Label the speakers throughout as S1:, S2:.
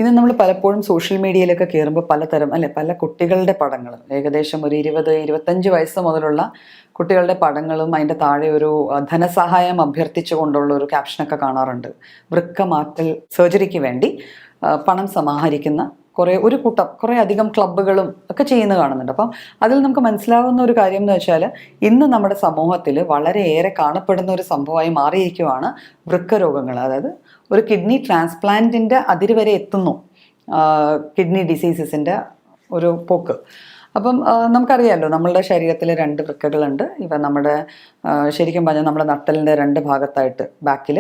S1: ഇന്ന് നമ്മൾ പലപ്പോഴും സോഷ്യൽ മീഡിയയിലൊക്കെ കയറുമ്പോൾ പലതരം അല്ലെ പല കുട്ടികളുടെ പടങ്ങൾ ഏകദേശം ഒരു 20-25 വയസ്സ് മുതലുള്ള കുട്ടികളുടെ പടങ്ങളും അതിൻ്റെ താഴെ ഒരു ധനസഹായം അഭ്യർത്ഥിച്ചുകൊണ്ടുള്ള ഒരു ക്യാപ്ഷനൊക്കെ കാണാറുണ്ട്. വൃക്ക മാറ്റൽ സർജറിക്ക് വേണ്ടി പണം സമാഹരിക്കുന്ന ഒരു കൂട്ടം കുറേ അധികം ക്ലബ്ബുകളും ഒക്കെ ചെയ്യുന്നത് കാണുന്നുണ്ട്. അപ്പം അതിൽ നമുക്ക് മനസ്സിലാവുന്ന ഒരു കാര്യം എന്ന് വെച്ചാൽ ഇന്ന് നമ്മുടെ സമൂഹത്തിൽ വളരെയേറെ കാണപ്പെടുന്ന ഒരു സംഭവമായി മാറിയിരിക്കുവാണ് വൃക്കരോഗങ്ങൾ. അതായത് ഒരു കിഡ്നി ട്രാൻസ്പ്ലാന്റിൻ്റെ അതിര് വരെ എത്തുന്നു കിഡ്നി ഡിസീസസിൻ്റെ ഒരു പോക്ക്. അപ്പം നമുക്കറിയാമല്ലോ നമ്മളുടെ ശരീരത്തിൽ 2 വൃക്കകളുണ്ട്. ഇവ നമ്മുടെ ശരിക്കും പറഞ്ഞാൽ നമ്മുടെ നട്ടലിൻ്റെ 2 ഭാഗത്തായിട്ട് ബാക്കിൽ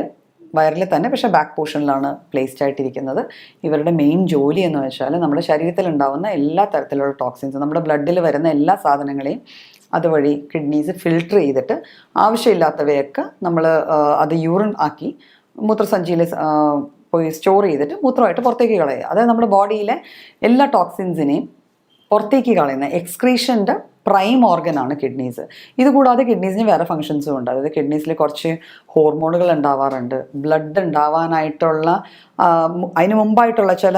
S1: വയറിൽ തന്നെ, പക്ഷേ ബാക്ക് പോർഷനിലാണ് പ്ലേസ്ഡ് ആയിട്ടിരിക്കുന്നത്. ഇവരുടെ മെയിൻ ജോലി എന്ന് വെച്ചാൽ നമ്മുടെ ശരീരത്തിൽ ഉണ്ടാകുന്ന എല്ലാ തരത്തിലുള്ള ടോക്സിൻസ്, നമ്മുടെ ബ്ലഡിൽ വരുന്ന എല്ലാ സാധനങ്ങളെയും അതുവഴി കിഡ്നീസ് ഫിൽട്ടർ ചെയ്തിട്ട് ആവശ്യമില്ലാത്തവയൊക്കെ നമ്മൾ അത് യൂറിൻ ആക്കി മൂത്രസഞ്ചിയിൽ പോയി സ്റ്റോർ ചെയ്തിട്ട് മൂത്രമായിട്ട് പുറത്തേക്ക് കളയുക. അതായത് നമ്മുടെ ബോഡിയിലെ എല്ലാ ടോക്സിൻസിനെയും പുറത്തേക്ക് കളയുന്ന എക്സ്ക്രീഷൻ്റെ പ്രൈം ഓർഗനാണ് കിഡ്നീസ്. ഇതുകൂടാതെ കിഡ്നീസിന് വേറെ ഫങ്ഷൻസും ഉണ്ട്. അതായത് കിഡ്നീസിൽ കുറച്ച് ഹോർമോണുകൾ ഉണ്ടാവാറുണ്ട്, ബ്ലഡ് ഉണ്ടാവാനായിട്ടുള്ള അതിന് മുമ്പായിട്ടുള്ള ചില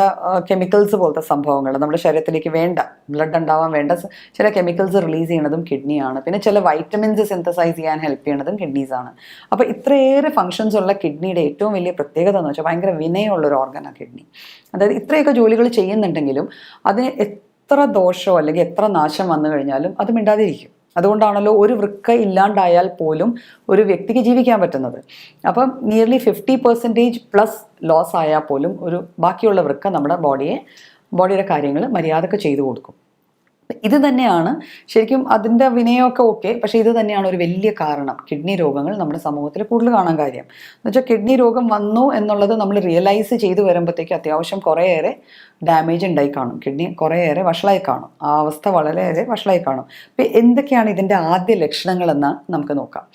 S1: കെമിക്കൽസ് പോലത്തെ സംഭവങ്ങൾ നമ്മുടെ ശരീരത്തിലേക്ക് വേണ്ട ബ്ലഡ് ഉണ്ടാവാൻ വേണ്ട ചില കെമിക്കൽസ് റിലീസ് ചെയ്യണതും കിഡ്നിയാണ്. പിന്നെ ചില വൈറ്റമിൻസ് സിന്തസൈസ് ചെയ്യാൻ ഹെൽപ്പ് ചെയ്യണതും കിഡ്നീസാണ്. അപ്പോൾ ഇത്രയേറെ ഫങ്ഷൻസ് ഉള്ള കിഡ്നിയുടെ ഏറ്റവും വലിയ പ്രത്യേകത എന്ന് വെച്ചാൽ ഭയങ്കര വിനയമുള്ളൊരു ഓർഗനാണ് കിഡ്നി. അതായത് ഇത്രയൊക്കെ ജോലികൾ ചെയ്യുന്നുണ്ടെങ്കിലും അതിന് എത്ര ദോഷമോ അല്ലെങ്കിൽ എത്ര നാശം വന്നു കഴിഞ്ഞാലും അത് മിണ്ടാതിരിക്കും. അതുകൊണ്ടാണല്ലോ ഒരു വൃക്ക ഇല്ലാണ്ടായാൽ പോലും ഒരു വ്യക്തിക്ക് ജീവിക്കാൻ പറ്റുന്നത്. അപ്പം നിയർലി 50% ലോസ് ആയാൽ പോലും ബാക്കിയുള്ള വൃക്ക നമ്മുടെ ബോഡിയുടെ കാര്യങ്ങൾ മര്യാദക്ക് ചെയ്തു കൊടുക്കും. ഇത് തന്നെയാണ് ശരിക്കും അതിൻ്റെ വിനയമൊക്കെ ഓക്കെ, പക്ഷേ ഇത് തന്നെയാണ് ഒരു വലിയ കാരണം കിഡ്നി രോഗങ്ങൾ നമ്മുടെ സമൂഹത്തിൽ കൂടുതൽ കാണാൻ കാര്യം. എന്ന് വെച്ചാൽ കിഡ്നി രോഗം വന്നു എന്നുള്ളത് നമ്മൾ റിയലൈസ് ചെയ്ത് വരുമ്പോഴത്തേക്ക് അത്യാവശ്യം കുറേയേറെ ഡാമേജ് ഉണ്ടായി കാണും, കിഡ്നി കുറേയേറെ വഷളായി കാണും, ആ അവസ്ഥ വളരെയേറെ വഷളായി കാണും. ഇപ്പം എന്തൊക്കെയാണ് ഇതിൻ്റെ ആദ്യ ലക്ഷണങ്ങളെന്ന് നമുക്ക് നോക്കാം.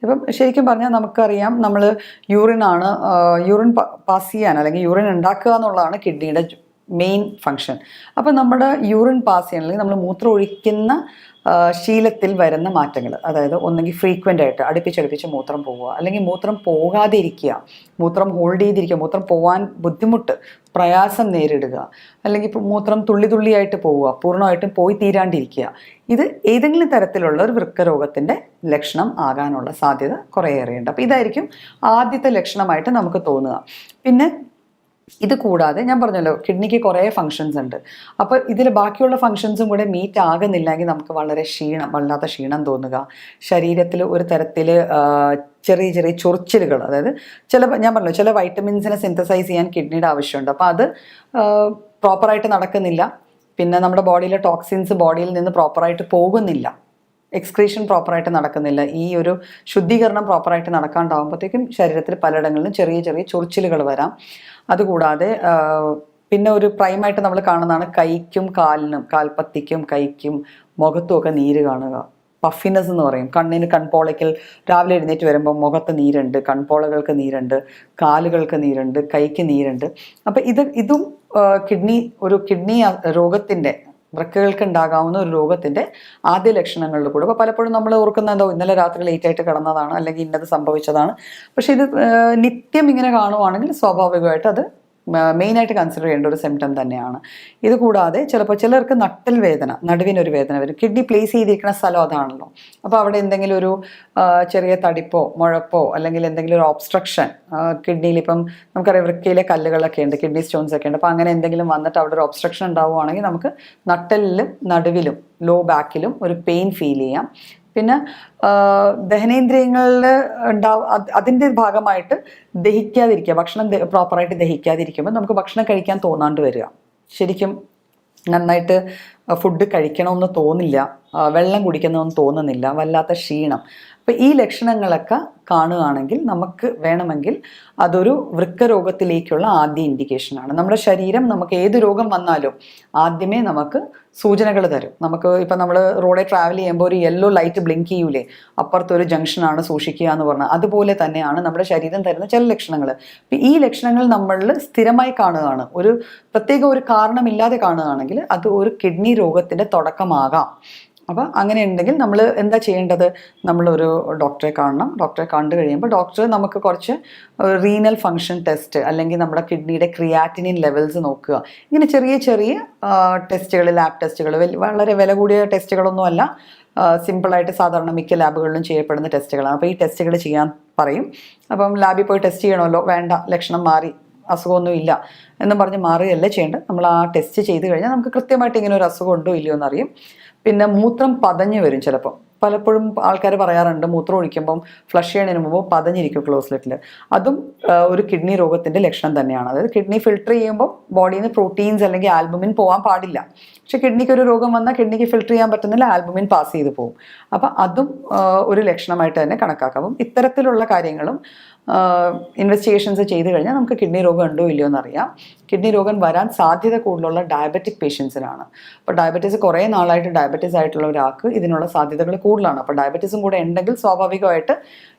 S1: ഇപ്പം ശരിക്കും പറഞ്ഞാൽ നമുക്കറിയാം, നമ്മൾ യൂറിൻ പാസ് ചെയ്യാൻ അല്ലെങ്കിൽ യൂറിൻ ഉണ്ടാക്കുക എന്നുള്ളതാണ് കിഡ്നിയുടെ മെയിൻ ഫങ്ഷൻ. അപ്പം നമ്മുടെ യൂറിൻ പാസ് ചെയ്യണം അല്ലെങ്കിൽ നമ്മൾ മൂത്രം ഒഴിക്കുന്ന ശീലത്തിൽ വരുന്ന മാറ്റങ്ങൾ, അതായത് ഒന്നെങ്കിൽ ഫ്രീക്വൻ്റ് ആയിട്ട് അടുപ്പിച്ചടുപ്പിച്ച് മൂത്രം പോവുക, അല്ലെങ്കിൽ മൂത്രം പോകാതെ ഇരിക്കുക, മൂത്രം ഹോൾഡ് ചെയ്തിരിക്കുക, മൂത്രം പോകാൻ ബുദ്ധിമുട്ട് പ്രയാസം നേരിടുക, അല്ലെങ്കിൽ ഇപ്പോൾ മൂത്രം തുള്ളിയായിട്ട് പോവുക, പൂർണ്ണമായിട്ടും പോയി തീരാണ്ടിരിക്കുക. ഇത് ഏതെങ്കിലും തരത്തിലുള്ള ഒരു വൃക്കരോഗത്തിൻ്റെ ലക്ഷണം ആകാനുള്ള സാധ്യത കുറേയേറെയുണ്ട്. അപ്പോൾ ഇതായിരിക്കും ആദ്യത്തെ ലക്ഷണമായിട്ട് നമുക്ക് തോന്നുക. പിന്നെ ഇത് കൂടാതെ ഞാൻ പറഞ്ഞല്ലോ കിഡ്നിക്ക് കുറേ ഫങ്ഷൻസ് ഉണ്ട്. അപ്പോൾ ഇതിൽ ബാക്കിയുള്ള ഫങ്ഷൻസും കൂടെ മീറ്റ് ആകുന്നില്ലെങ്കിൽ നമുക്ക് വല്ലാത്ത ക്ഷീണം തോന്നുക, ശരീരത്തിൽ ഒരു തരത്തിൽ ചെറിയ ചൊറിച്ചിലുകൾ, അതായത് ഞാൻ പറഞ്ഞല്ലോ ചില വൈറ്റമിൻസിനെ സിന്തസൈസ് ചെയ്യാൻ കിഡ്നിയുടെ ആവശ്യമുണ്ട്. അപ്പോൾ അത് പ്രോപ്പറായിട്ട് നടക്കുന്നില്ല. പിന്നെ നമ്മുടെ ബോഡിയിലെ ടോക്സിൻസ് ബോഡിയിൽ നിന്ന് പ്രോപ്പറായിട്ട് പോകുന്നില്ല, എക്സ്ക്രീഷൻ പ്രോപ്പറായിട്ട് നടക്കുന്നില്ല, ഈ ഒരു ശുദ്ധീകരണം പ്രോപ്പറായിട്ട് നടക്കാണ്ടാവുമ്പോഴത്തേക്കും ശരീരത്തിൽ പലയിടങ്ങളിലും ചെറിയ ചൊറിച്ചിലുകൾ വരാം. അതുകൂടാതെ പിന്നെ ഒരു പ്രൈമായിട്ട് നമ്മൾ കാണുന്നതാണ് കൈക്കും കാൽപ്പത്തിക്കും കൈക്കും മുഖത്തും ഒക്കെ നീര് കാണുക. പഫിനെസ് എന്ന് പറയും. കൺപോളയ്ക്കൽ രാവിലെ എഴുന്നേറ്റ് വരുമ്പോൾ മുഖത്ത് നീരുണ്ട്, കൺപോളകൾക്ക് നീരുണ്ട്, കാലുകൾക്ക് നീരുണ്ട്, കൈക്ക് നീരുണ്ട്. അപ്പം ഇതും കിഡ്നി രോഗത്തിൻ്റെ വൃക്കകൾക്ക് ഉണ്ടാകാവുന്ന ഒരു രോഗത്തിൻ്റെ ആദ്യ ലക്ഷണങ്ങളിൽ കൂടെ. അപ്പോൾ പലപ്പോഴും നമ്മൾ ഓർക്കുന്നതോ ഇന്നലെ രാത്രി ലേറ്റായിട്ട് കിടന്നതാണ് അല്ലെങ്കിൽ ഇന്നത് സംഭവിച്ചതാണ്. പക്ഷേ ഇത് നിത്യം ഇങ്ങനെ കാണുവാണെങ്കിൽ സ്വാഭാവികമായിട്ട് അത് മെയിനായിട്ട് കൺസിഡർ ചെയ്യേണ്ട ഒരു സിംറ്റം തന്നെയാണ്. ഇത് കൂടാതെ ചിലർക്ക് നടുവിനൊരു വേദന വരും. കിഡ്നി പ്ലേസ് ചെയ്തിരിക്കുന്ന സ്ഥലം അതാണല്ലോ. അപ്പോൾ അവിടെ എന്തെങ്കിലും ഒരു ചെറിയ തടിപ്പോ മുഴപ്പോ അല്ലെങ്കിൽ എന്തെങ്കിലും ഒരു ഒബ്സ്ട്രക്ഷൻ കിഡ്നിയിൽ, ഇപ്പം നമുക്കറിയാം വൃക്കയിലെ കല്ലുകളൊക്കെ ഉണ്ട്, കിഡ്നി സ്റ്റോൺസ് ഒക്കെ ഉണ്ട്. അപ്പോൾ അങ്ങനെ എന്തെങ്കിലും വന്നിട്ട് അവിടെ ഒരു ഒബ്സ്ട്രക്ഷൻ ഉണ്ടാവുകയാണെങ്കിൽ നമുക്ക് നട്ടലിലും നടുവിലും ലോ ബാക്കിലും ഒരു പെയിൻ ഫീൽ ചെയ്യാം. പിന്നെ ദഹനേന്ദ്രിയങ്ങളിൽ അതിൻ്റെ ഭാഗമായിട്ട് ദഹിക്കാതിരിക്കുക, ഭക്ഷണം പ്രോപ്പറായിട്ട് ദഹിക്കാതിരിക്കുമ്പോൾ നമുക്ക് ഭക്ഷണം കഴിക്കാൻ തോന്നാണ്ട് വരിക, ശരിക്കും നന്നായിട്ട് ഫുഡ് കഴിക്കണമെന്ന് തോന്നില്ല, വെള്ളം കുടിക്കണമെന്ന് തോന്നുന്നില്ല, വല്ലാത്ത ക്ഷീണം. അപ്പോൾ ഈ ലക്ഷണങ്ങളൊക്കെ കാണുകയാണെങ്കിൽ നമുക്ക് വേണമെങ്കിൽ അതൊരു വൃക്കരോഗത്തിലേക്കുള്ള ആദ്യ ഇൻഡിക്കേഷനാണ്. നമ്മുടെ ശരീരം നമുക്ക് ഏത് രോഗം വന്നാലും ആദ്യമേ നമുക്ക് സൂചനകൾ തരും. ഇപ്പം നമ്മൾ റോഡിൽ ട്രാവൽ ചെയ്യുമ്പോൾ ഒരു യെല്ലോ ലൈറ്റ് ബ്ലിങ്ക് ചെയ്യൂലേ, അപ്പുറത്തൊരു ജംഗ്ഷനാണ് സൂക്ഷിക്കുക എന്ന് പറഞ്ഞാൽ, അതുപോലെ തന്നെയാണ് നമ്മുടെ ശരീരം തരുന്ന ചില ലക്ഷണങ്ങൾ. അപ്പം ഈ ലക്ഷണങ്ങൾ നമ്മളിൽ സ്ഥിരമായി കാണുകയാണ്, പ്രത്യേക ഒരു കാരണമില്ലാതെ കാണുകയാണെങ്കിൽ അത് ഒരു കിഡ്നി രോഗത്തിൻ്റെ തുടക്കമാകാം. അപ്പോൾ അങ്ങനെ ഉണ്ടെങ്കിൽ നമ്മൾ എന്താ ചെയ്യേണ്ടത്? നമ്മളൊരു ഡോക്ടറെ കാണണം. ഡോക്ടറെ കണ്ടു കഴിയുമ്പോൾ ഡോക്ടർ നമുക്ക് കുറച്ച് റീനൽ ഫങ്ഷൻ ടെസ്റ്റ് അല്ലെങ്കിൽ നമ്മുടെ കിഡ്നിയുടെ ക്രിയാറ്റിനിൻ ലെവൽസ് നോക്കുക. ഇങ്ങനെ ചെറിയ ചെറിയ ടെസ്റ്റുകൾ, ലാബ് ടെസ്റ്റുകൾ, വളരെ വില കൂടിയ ടെസ്റ്റുകളൊന്നുമല്ല, സിമ്പിളായിട്ട് സാധാരണ മിക്ക ലാബുകളിലും ചെയ്യപ്പെടുന്ന ടെസ്റ്റുകളാണ്. അപ്പോൾ ഈ ടെസ്റ്റുകൾ ചെയ്യാൻ പറയും. അപ്പം ലാബിൽ പോയി ടെസ്റ്റ് ചെയ്യണമല്ലോ, വേണ്ട ലക്ഷണം മാറി അസുഖമൊന്നും ഇല്ല എന്നും പറഞ്ഞ് മാറുകയല്ല ചെയ്യേണ്ടത്. നമ്മൾ ആ ടെസ്റ്റ് ചെയ്ത് കഴിഞ്ഞാൽ നമുക്ക് കൃത്യമായിട്ട് ഇങ്ങനെ ഒരു അസുഖം ഉണ്ടോ ഇല്ലയോ എന്നറിയും. പിന്നെ മൂത്രം പതഞ്ഞ് വരും ചിലപ്പോൾ. പലപ്പോഴും ആൾക്കാർ പറയാറുണ്ട് മൂത്രം ഒഴിക്കുമ്പം ഫ്ലഷ് ചെയ്യണതിന് മുമ്പ് പതഞ്ഞിരിക്കും ക്ലോസ്ലെറ്റിൽ. അതും ഒരു കിഡ്നി രോഗത്തിൻ്റെ ലക്ഷണം തന്നെയാണ്. അതായത് കിഡ്നി ഫിൽട്ടർ ചെയ്യുമ്പോൾ ബോഡിയിൽ നിന്ന് പ്രോട്ടീൻസ് അല്ലെങ്കിൽ ആൽബുമിൻ പോകാൻ പാടില്ല. പക്ഷെ കിഡ്നിക്ക് ഒരു രോഗം വന്നാൽ കിഡ്നിക്ക് ഫിൽട്ടർ ചെയ്യാൻ പറ്റുന്നില്ല, ആൽബുമിൻ പാസ് ചെയ്ത് പോകും. അപ്പം അതും ഒരു ലക്ഷണമായിട്ട് തന്നെ കണക്കാക്കാം. അപ്പം ഇത്തരത്തിലുള്ള കാര്യങ്ങളും ഇൻവെസ്റ്റിഗേഷൻസ് ചെയ്ത് കഴിഞ്ഞാൽ നമുക്ക് കിഡ്നി രോഗം ഉണ്ടോ ഇല്ലയോ എന്നറിയാം. കിഡ്നി രോഗം വരാൻ സാധ്യത കൂടുതലുള്ള ഡയബറ്റിക് പേഷ്യൻസിനാണ്. അപ്പോൾ ഡയബറ്റീസ് കുറേ നാളായിട്ട് ഡയബറ്റീസ് ആയിട്ടുള്ള ഒരാൾക്ക് ഇതിനുള്ള സാധ്യതകൾ കൂടുതലാണ്. അപ്പോൾ ഡയബറ്റീസും കൂടെ ഉണ്ടെങ്കിൽ സ്വാഭാവികമായിട്ട്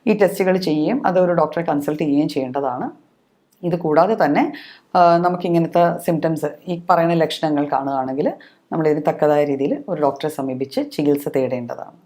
S1: ഈ ടെസ്റ്റുകൾ ചെയ്യുകയും അതൊരു ഡോക്ടറെ കൺസൾട്ട് ചെയ്യുകയും ചെയ്യേണ്ടതാണ്. ഇത് കൂടാതെ തന്നെ നമുക്കിങ്ങനത്തെ സിംറ്റംസ്, ഈ പറയുന്ന ലക്ഷണങ്ങൾ കാണുകയാണെങ്കിൽ നമ്മൾ ഇതിന് തക്കതായ രീതിയിൽ ഒരു ഡോക്ടറെ സമീപിച്ച് ചികിത്സ തേടേണ്ടതാണ്.